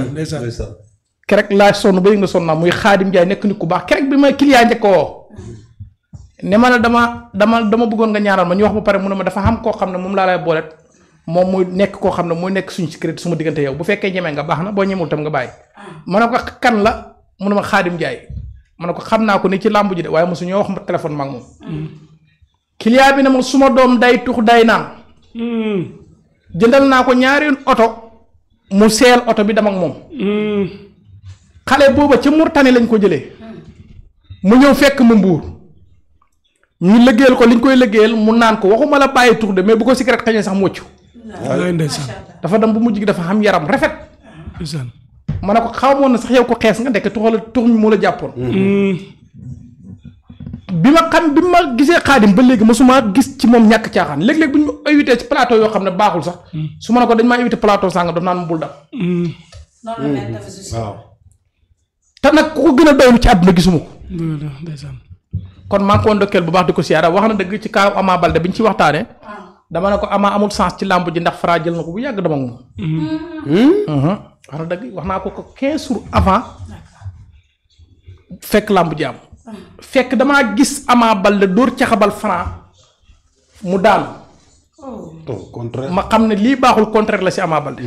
ndeysaan kerek laa sonn ba yëg na sonn naa muy Xaadim Njaay nekk nit ku baax kerek bi ma client njëkk woo ne ma ne dama bëggoon nga ñaanal ma ñu wax ba pare mu ne ma dafa xam koo xam ne moom laa lay boolet moom muy nekk koo xam ne muy nekk suñu secret suma diggante yow bu fekkee ñemee nga baax na boo ñemul tam nga bàyyi ma ne ko kan la mu ne ma Xaadim Njaay ma ne ko xam naa ko ni ci làmb ji de waaye mosu ñoo wax ma téléphone maag moom client bi ne ma suma doom day tux day naan jëndal naa ko ñaari oto mu seel oto bi dem ak moom xale booba ca Murtani lañ ko jëlee mu ñëw fekk ma Mbuur ñu liggéeyal ko liñ koy liggéeyal mu naan ko waxuma la bàyyi tux de mais bu ko cigarette xañee sax mu wëccu dafa dem bu mujj gi dafa xam yaram rafet ma ne ko xamoon na sax yow ko xees nga ndekk tux mi moo la jàppoon bi ma gisee Xaadim ba léegi mosuma gis ci moom ñàkk caaxaan léeg-léeg bu ñu ma invité ci plateau yoo xam ne baaxul sax su ma ne ko dañ maa invité plateau sànga daf naan ma bul dam waaw te nag ku ko gën a doylu ci àdduna gisuma ko kon maa ngi ko ndokkeel bu baax di ko siyaara wax na dëgg ci kaaw Ama Baldé bi ñu ci waxtaanee dama ne ko Ama amul sens ci làmb ji ndax Fra jël na ko bu yàgg dama moom wax na dëgg wax naa ko 15 jours avant fekk làmb ji am fekk damaa gis Ama Baldé dóor caxabal Franc mu daanu contraire ma xam ne lii baaxul contraire la si Ama Baldé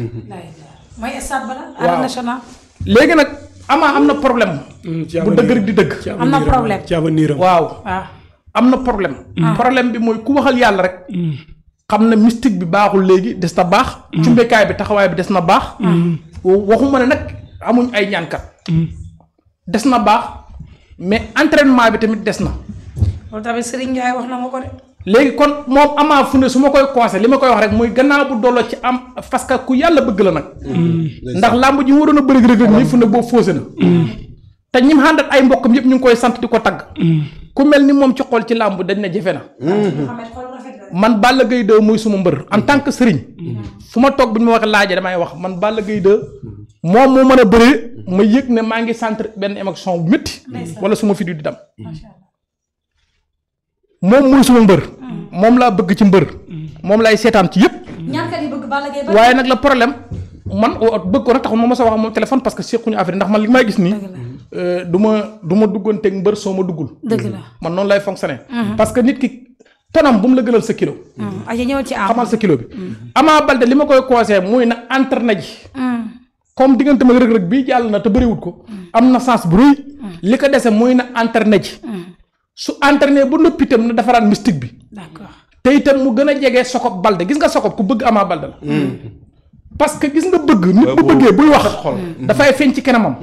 mooy stade ba la arène nationale léegi nag Ama am na problème bu dëgg rek di dëgg am na problème ci avenir am waaw am na problème problème bi mooy ku waxal yàlla rek xam ne mystique bi baaxul léegi des na baax cumbekaay bi taxawaay bi des na baax waxuma ne nag amuñ ay ñaankat des na baax mais entraînement bi tamit des na loolu tamit Serigne Ndiaye wax na ma ko de léegi kon moom Ama fu ne su ma koy conseillé li ma koy wax rek muy gannaaw bu dolloo ci am parce que ku yàlla bëgg la nag ndax làmb ji waroon a bëri rek nii fu ne boobu faussé na te ñi mu àndat ay mbokkam yëpp ñu ngi koy sant di ko tagg ku mel ni moom ci xool ci làmb dañ ne jafe na man Balla Gaye 2 muy suma mbër en tant que sëriñ fu ma toog bu ñu ma wax laajee damay wax man Balla Gaye 2 moom moo mën a bëree ma yëg ne maa ngi centre benn émotion bu métti wala suma fi di dem moom muy suma mbër moom laa bëgg ci mbër moom laay seetaan ci yëpp waaye nag la problème man bëgg ko nag taxul ma mos a wax moom téléphone parce que sequñu affaire ndax man li may gis nii du ma dugganteeg mbër soo ma duggul man noonu lay fonctionner parce que nit ki tonam bu mu la gënal sa kilo xamal sa kilo bi Ama Baldé li ma koy conseillé muy na entraîné ji comme diggante ma rëg-rëg bii jàll na te bëriwut ko am na sens bu rëy li ko dese muy na entraîné ji su entraîné bu noppi itam na defaraat mystique bi te itam mu gën a jege Sokob Baldé gis nga Sokob ku bëgg Ama Baldé la parce que gis nga bëgg nit bu bëggee buy wax dafay feeñ ci kanamam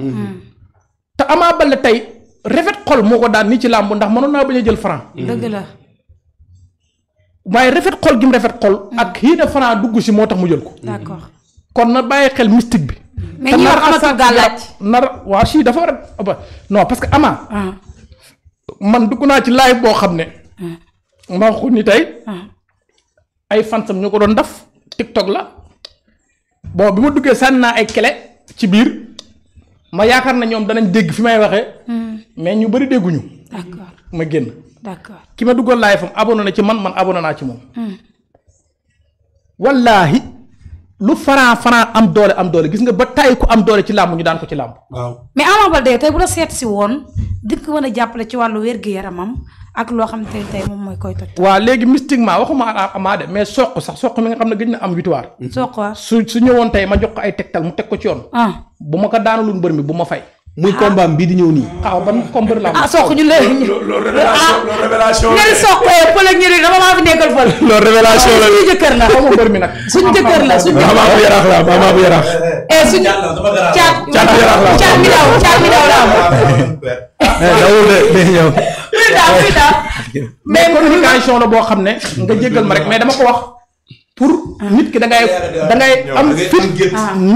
te Ama Baldé tey rafet xol moo ko daan nii ci làmb ndax mënoon naa bañ a jël Franc dëgg la waaye rafet xol gi mu rafet xol ak xii na Franc dugg si moo tax mu jël ko d'accord kon na bàyyi xel mystique bi mais ñi wax amatul gàllaaj waa si dafa war a non parce que Ama man dugg naa ci live boo xam ne ma xu ni tey ay fansam ñu ko doon def TikTok la bon bi ma duggee sànni naa ay clé ci biir ma yaakaar na ñoom danañ dégg fi may waxee mais ñu bari dégguñu d'accord ma génn d'accord ki ma duggoon live fam abonné na ci man abonné naa ci moom wallaahi lu Franc am doole gis nga ba tay ku am doole ci làmb ñu daan ko ci làmb waaw mais Ama Baldé tey bu la seet si woon di ko mën a jàppale ci wàllu wér-gu-yaramam ak loo xam te tey moom mooy koy toj waaw léegi mystiquement waxuma Ama de mais soq mi nga xam ne gëj na am victoire su ñëwoon tey ma jox ko ay tegtal mu teg ko ci yoon bu ma ko daanalul mbër mi bu ma fay muy combat bii di ñëw nii. ban combat la soq ñu léegi loolu révélation la. ngeen soq pël ak ñëri dama maa fi nekkal pël. loolu révélation la suñu jëkkër la xaw ma mbër mi nag. suñu jëkkër la suñu jëkkër la Ama bu Yaraax la Ama bu Yaraax. suñu caat Yaraax la caat mi daw la dawul de day ñëw. mais communication la boo xam ne nga jéggal ma rek mais dama ko wax pour nit ki da ngay am fit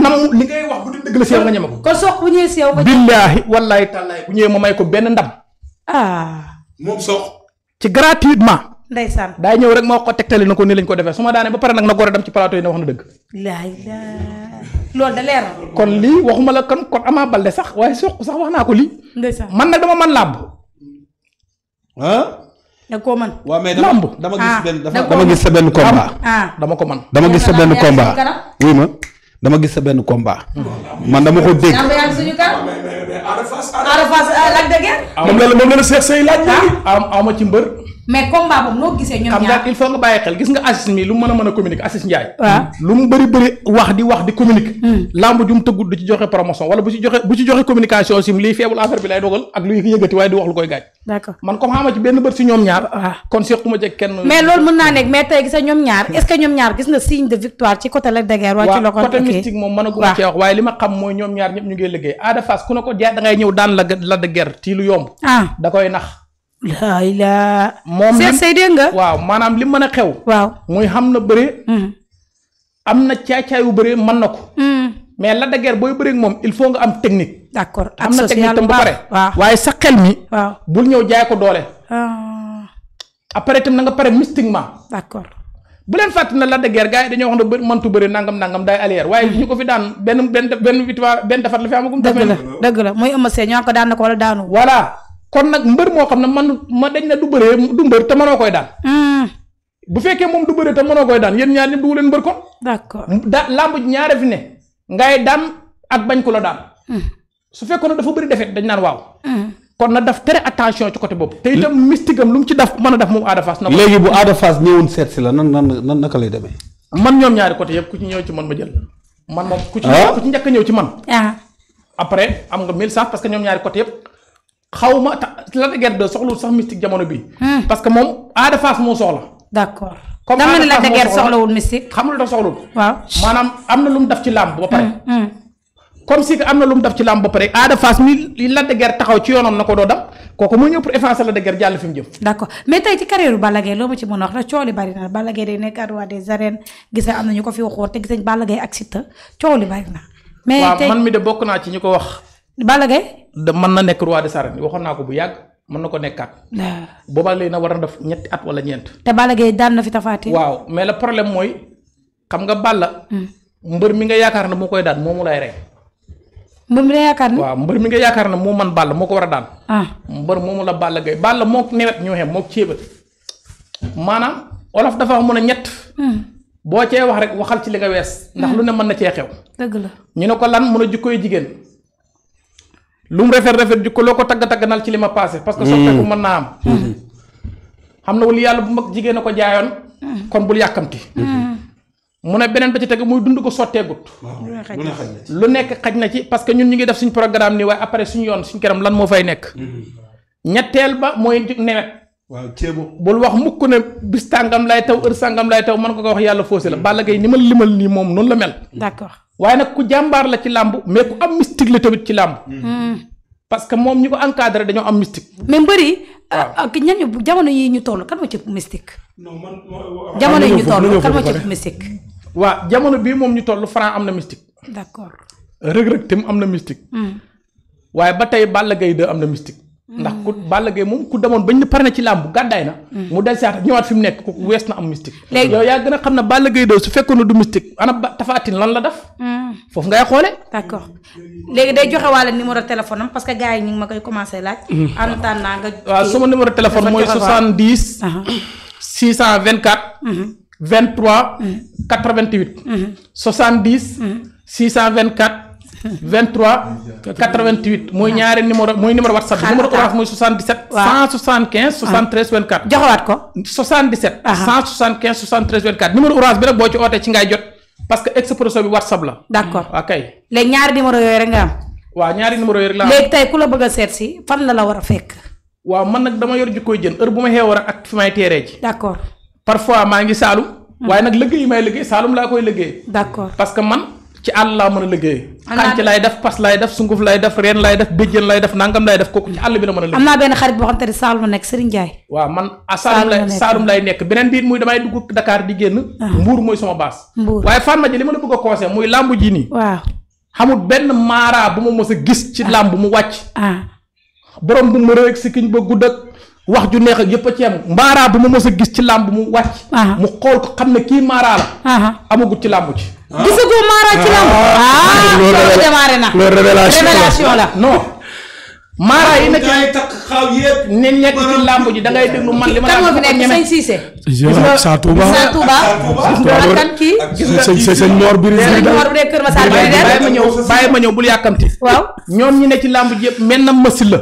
nam li ngay wax bu di dëgg la si yow nga ñeme ko. kon soq bu ñëwee si yow. billaahi wallaahi tallaahi bu ñëwee ma may ko benn ndam. moom soq. ci gratuitement. ndeysaan daay ñëw rek ma wax ko tegtali na ko nii lañ ko defee su ma daanee ba pare nag na gore dem ci plateau yi ne wax na dëgg. loolu da leer na. kon lii waxuma la kon Ama Baldé sax waaye soq sax wax naa ko lii. ndeysaan man nag dama man làmb. da koo mën. waaw mais lamb dama gis benn da dama gis sa benn combat. dama ko man dama gis sa benn combat. oui ma dama gis sa benn combat. man dama ko dégg. lamb yaa ngi suñu kar. Ada Fass Lac de Guiers. moom la seex say laaj léegi. aw ma ci mbër. mais combat boobu noo gisee ñoom xam ñaar. nga il faut nga bàyyi xel gis nga Aziz mi lu mu mën a communiquer Aziz Ndiaye. waaw lu mu bëri wax di communiquer. lamb ju mu tëggul du ci joxe promotion wala bu ci joxe communication sim lii feebul affaire bi lay dogal ak luy yëgati waaye di wax lu koy gaañ. d'accord man comme xama ci benn bët si ñoom ñaar. waaw kon sequma ci kenn. mais loolu mën naa nekk mais tey gis nga ñoom ñaar est-ce que ñoom ñaar gis nga signe de victoire ci côté Lac de Guiers. waa ci loxo côté mystique moom mën a guma cee wax waaye li ma xam mooy ñoom ñaar ñëpp ñu ngi liggéey Ada Fass ku ne ko jaay da ngay ñëw daan Lac de Guiers tii lu yomb. da koy nax. moom Cheikh Seye dégg nga. waaw maanaam li mën a xew. waaw muy xam na bëre. am na caay-caayu bëre mën na ko. mais Lac de Guiers booy bëre ak moom il faut nga am technique. d'accord am na technique tam ba pare. waaw waaye sa xel mi. waaw bul ñëw jaay ko doole. après itam na nga pare mystiquement. d'accord bu leen fàttali ne Lac de Guiers gars yi dañoo wax ne mëntu bëre nangam day allier waaye ñu ko fi daan benn victoire benn defar la fi amagum. dëgg la mooy Eumeu Sène ñoo ko daan na ko wala daanu. voilà kon nag mbër moo xam ne ma dañ na du bëree du mbër te mënoo koy daan. bu fekkee moom du bëree te mënoo koy daan yéen ñaar ñëpp du leen mbër kon. d'accord lamb ji ñaare fi ne ngay daan ak bañ ko la daan. su fekkoon ne dafa bëri defet dañ naan waaw. kon na daf très attention ci côté boobu. te itam mystique am lu mu ci daf mën a def moom Ada Fass. léegi bu Ada Fass ñëwoon seet si la nan naka lay demee. man ñoom ñaari côté yëpp ku ci ñëw ci man ma jël. man moom ku ci njëkk a ñëw ci man. après am nga 1000 chance parce que ñoom ñaari côté yëpp xaw ma Lac de Guiers 2 soxlul sax mystique jamono bii. parce que moom Ada Fass moo soxla. d'accord comme Ada Fass Lac de Guiers soxlawul mystique. xamul da soxlawul. waaw maanaam am na lu mu def ci làmb ba pare. comme si que am na lu mu def ci làmb ba pare Ada Fass mi Lac de Guiers taxaw ci yoonam na ko doo dam kooku mu ñëw pour effacer Lac de Guiers jàll fi mu jëm. d'accord mais tey ci carrière Balla Gaye loo ma ci mën a wax rek coow li bari na Balla Gaye day nekk roi des arènes gis am na ñu ko fi waxoon te gis nañ Balla Gaye ak Siteu coow li bari na. mais tey waaw man mi de bokk naa ci ñu ko wax. Balla Gaye. mën na nekk roi des arènes waxoon naa ko bu yàgg mën na ko nekkaat. boobaa léegi nag war na def ñetti at wala ñeent. te Balla Gaye daan na fi Tapha Tine. waaw mais le problème mooy xam nga Balla. mbër mi nga yaakaar ne moo koy daan moomu lay rey. mbër mi nga yaakaar ne. waaw mbër mi nga yaakaar ne moo man Balla moo ko war a daan. mbër moomu la Balla Gaye Balla mook newet ñoo xem mook ceebal maanaam olof dafa wax mun a ñett. boo cee wax rek waxal ci li nga wees. ndax lu ne mën na cee xew. dëgg la ñu ne ko lan mun a jikkoy jigéen. lu mu rafet jikko loo ko tagg nal ci li ma passé. parce que soppeeku mën naa am. xam na wala yàlla bu mag jigéen a ko jaayoon. kon bul yàkkamti. mu ne beneen ba ci teg muy dund ko sotteegut. lu nekk xaj na ci parce que ñun ñu ngi def suñ programme nii waaye après suñu yoon suñu kanam lan moo fay nekk. ñetteel ba mooy newet. waaw ceebo bul wax mukk ne bis tàngam lay taw heure sàngam lay taw mën ko wax yàlla faussé la Balla Gaye ni ma limal nii moom noonu la mel. d'accord waaye nag ku jàmbaar la ci làmb mais ku am mystique la tamit ci làmb. parce que moom ñi ko encadré dañoo am mystique. mais mbëri. ak ñan jamono yi ñu toll kan moo ci mystique. non man jamono yi ñu toll kan moo ci mystique. waaw jamono bii moom ñu toll Franc am na mystique. d'accord. Reug tam am na mystique. waaye ba tey Balla Gaye 2 am na mystique. ndax ku Balla Gaye moom ku demoon bañ ne pare na ci làmb gàddaay na. mu del siyaat ñëwaat fi mu nekk ku wees na am mystique. léegi yow yaa gën a xam ne Balla Gaye 2 su fekkoon ne du mystique ana Tapha Tine lan la def. foofu ngay xoole. d'accord léegi day joxe wàlla numéro téléphone am parce que gars yi ñu ngi ma koy commencé laaj. en attendant nga. waaw sama numéro téléphone mooy 70. 624. 23. 88. 70. 624. 23 88 mooy ñaari numéro mooy numéro WhatsApp bi numéro orange mooy 77. waaw 175 73 24. joxewaat ko. 77. 175 73 24 numéro orange bi nag boo ci ootee ci ngay jot parce que Expresso bi WhatsApp la. d'accord waaw kay. léegi ñaari numéro yooyu rek nga am. waaw ñaari numéro yooyu rek la am. léegi tey ku la bëgg a seet si fan la war a fekk. waaw man nag dama yor jikkooy jën heure bu ma xeewoo rek ak fi may teeree ji. d'accord. parfois maa ngi Saalum. waaye nag liggéey yi may liggéey Saalum laa koy liggéey. d'accord parce que man. ci àll laa mën a liggéey. xànc lay def pas lay def sunguf lay def reen lay def béjjën lay def nangam lay def kooku ci àll bi la mën a liggéey. am naa benn xarit boo xam te ne Saalum la nekk Serigne Ndiaye. waaw man Saalum lay nekk beneen biir muy damay dugg Dakar di génn. Mbuur mooy sama baas. Mbuur waaye Fatma ji li ma la bëgg a conseil muy làmb ji nii. waaw xamul benn maaraa bu ma mës a gis. ci làmb mu wàcc. borom bu ma rëy ak sikkiñ ba gudd ak wax ju neex ak yëpp a ci am maaraa bu ma mës a gis ci làmb mu wàcc. mu xool ko xam ne kii maaraa la. amagut ci làmb ci. gisagoo Mara ci lamb. loolu démarré na. loolu révélation la non. maara yi nekk ay takk xaaw yëpp. ne nekk ci làmb ji da ngay déglu man li ma kan moo fi la nekk sëñ Cissé. Sa Touba Sa Touba. ak kan kii. sëñ Mor bi sëñ Mor bu dee Kër Masar bi bàyyi ma ñëw bul yàkkamti. waaw ñoom ñi ne ci làmb ji yëpp mel na mësi la.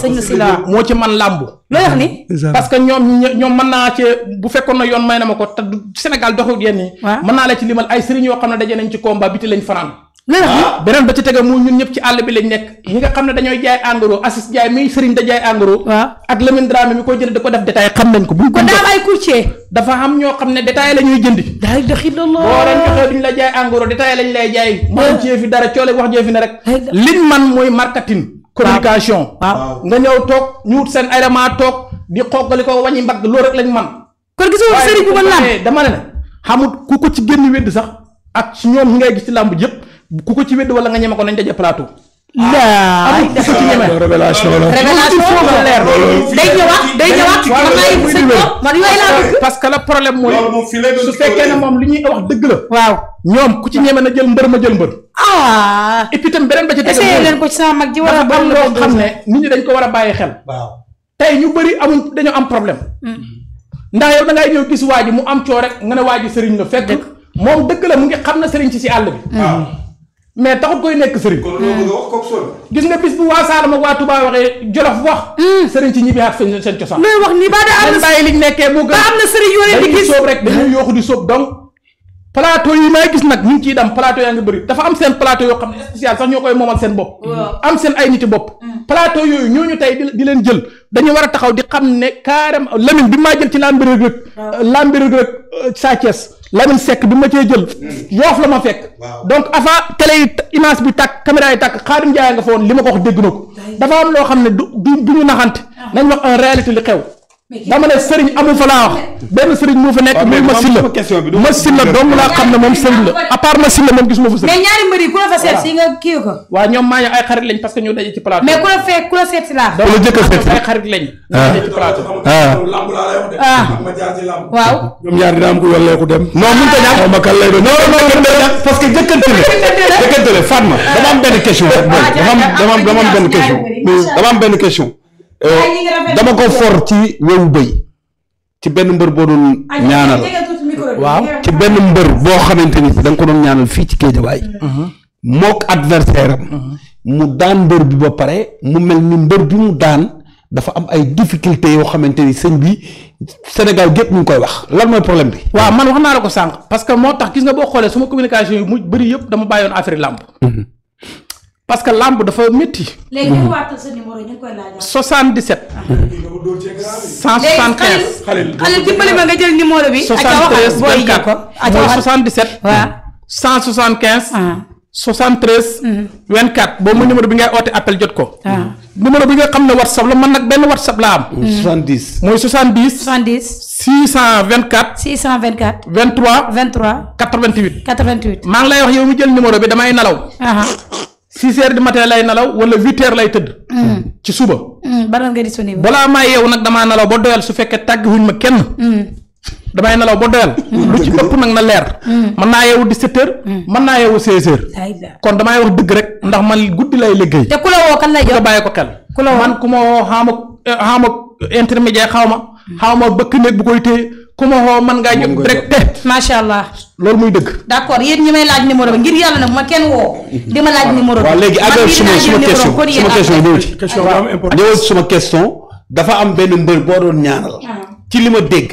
sëñ Massi la moo ci man làmb. loo wax ni. parce que ñoom mën naa ci bu fekkoon na yoon may na ma ko te Sénégal doxul yenn yi. waaw mën naa la ci limal ay sëriñ yoo xam ne daje nañ ci combat bi ti lañ fanaan. loo wax ni. beneen ba ci tege mu ñun ñëpp ci àll bi lañ nekk ñi nga xam ne dañooy jaay engrais Assis Jaay mi sëriñ da jaay engrais. waaw ak Lamine Dramé mi koy jënd da ko def détail xam nañ ko. buñ ko kon daa am ay courtier. dafa am ñoo xam ne détail la ñuy jëndi. daay doxi la boo leen joxee duñ la jaay engrais détail lañ lay jaay. mënuñ ci fi dara coole wax jee fi ne rek. liñ man mooy marketing. communication. waaw nga ñëw toog ñu wut seen ayramaa toog di xoogali ko wàññi mbagg loolu rek lañ man. kon gisoo sëriñ bu mën lamb dama ne xamut ku ko ci génn wedd sax ak ci ñoom ñi ngay gis ci làmb yëpp ku ko ci wedd wala nga ñeme ko nañ daje plateau. laay ku ko ci ñeme. révélation la. révélation leer day ñëwaat man maa ngi sëñ ko man yooyu laa bëgg. parce que le problème mooy loolu moom fii lay doon su fekkee ne moom li ñuy wax dëgg la. waaw ñoom ku ci ñeme na jël mbër ma jël mbër. ah. et puis tam beneen ba ci tege essayé leen ko ci sama mag ji war a dafa am loo xam ne nit ñi dañ ko war a bàyyi xel. waaw. tey ñu bëri amuñ dañoo am problème. ndax yow da ngay ñëw gis waa ji mu am coo rek nga ne waa ji sëriñ la fekk moom dëgg la mu ngi xam na sëriñ ci àll bi. waaw. mais taxut koy nekk sëriñ. kon loo bëgg a wax kooku sonn. gis nga bis bu waa Saalum ak waa Touba waxee Jolof wax. sëriñ ci ñibbi at seen cosaan. looy wax nii ba da am dañ bàyyi liñ nekkee mu gën. ba am na sëriñ yoo leen di dañuy gis sóob rek dañuy yooxu di sóob donc plateau yi may gis nag ñu ngi ciy dem plateau yaa ngi bëri dafa am seen plateau yoo xam ne spécial sax ñoo koy moomal seen bopp. am seen ay niti bopp. plateau yooyu ñooñu tey di leen jël dañu war a taxaw di xam ne carrément Lamine bi maa jël ci lambi rek lambi rek Sa Thiès Lamine Seck bi ma cee jël Yoof la ma fekk. donc avant télé yi image bi tàkk caméra yi tàkk Xaadim Njaay nga fa woon li ma ko wax dégg na ko dafa am loo xam ne du ñu naxante nañ wax en réalité li xew. dama ne sëriñ amu fa laa wax benn sëriñ moo fa nekk muy ma silla dong laa xam ne moom sëriñ la à part ma silla moom gis ma fa sëriñ. mais ñaari mbër yi ku la fa seet si nga kii ko. waaw ñoom maa ngi ay xarit lañ parce que ñu daje ci plateau. mais ku la seet si laa. donc ay xarit lañ. ñu daje ci plateau. lamb laa lay wax de. ma jaar ci lamb. waaw. ñoom ñaar dina am ku yollee ku dem. non mënut a ñàkk xaw ma kan lay doon. parce que jëkkante la Fatma dama am benn question rek dama am benn question dama am benn question dama ko for ci wewu bëy ci benn mbër boo doon ñaanal waaw ci benn mbër boo xamante ni da nga ko doon ñaanal fii ci Géejawaay mook adversaire am mu daan mbër bi ba pare mu mel ni mbër bi mu daan dafa am ay difficultés yoo xamante ni sëñ bi Sénégal gépp ñu ngi koy wax lan mooy problème bi. waaw man wax naa la ko sànq parce que moo tax gis nga boo xoolee suma communication yi mu bëri yëpp dama bàyyoon affaire làmb parce que làmb dafa métti. léegi ñu waatal sa numéro ñu ngi koy laajal. 77. 175. xale dimbali ma nga jël numéro bi. 73 24 mooy 77. waaw 175. 73. 24 boobu mooy numéro bi ngay oote appel jot ko. numéro bi nga xam ne WhatsApp la man nag benn WhatsApp la am. 70. mooy 70. 70. 624. 624. 23. 23. 88. 88. maa ngi lay wax yow mi jël numéro bi damay nalaw. 6 heures du matin lay nalaw wala 8 heures lay tëdd. ci suba. ban nga disponible. balaa maa yeewu nag damaa nalaw ba doyal su fekkee tàgg wuñ ma kenn. damay nalaw ba doyal. lu ci ëpp nag na leer. mën naa yeewu 17 heures. mën naa yeewu 16 heures. kon damay wax dëgg rek ndax man guddi lay liggéey. te ku la woo kan lay jox nga bàyyi ko xel. ku la woo man ku ma woo xaama intermédiaire xaw ma bëkk néeg bu koy téye ku ma woo mën ngaa jot direct. macha allah. loolu muy dëgg. d'accord yéen ñi may laaj numéro bi ngir yàlla nag ma kenn woo. di ma laaj numéro bi. waaw léegi àggal suma question ñëw ci. question bu am important. ñëwal suma question dafa am benn mbër boo doon ñaanal. ci li ma dégg.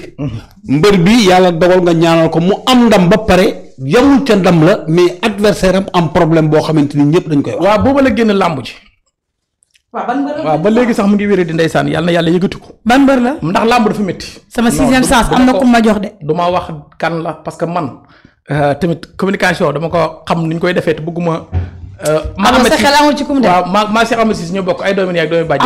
mbër bi yàlla dogal nga ñaanal ko mu am ndam ba pare yamul ca ndam la mais adversaire am problème boo xamante ni ñëpp dañ koy wax. waaw booba la génn làmb ji. waaw ba léegi sax mu ngi wéré di ndeysaan yàlla na yàlla yëgatu ko. ban mbër la. ndax làmb dafa métti. sama sixième sens am na ku ma jox de. du ma wax kan la parce que man tamit communication dama ko xam ni ñu koy defee te bëgguma. sa xel amul ci kum de. waaw maa Cheikh Amadou Cissé ñoo bokk ay doomi yaay ak doomi bàjj.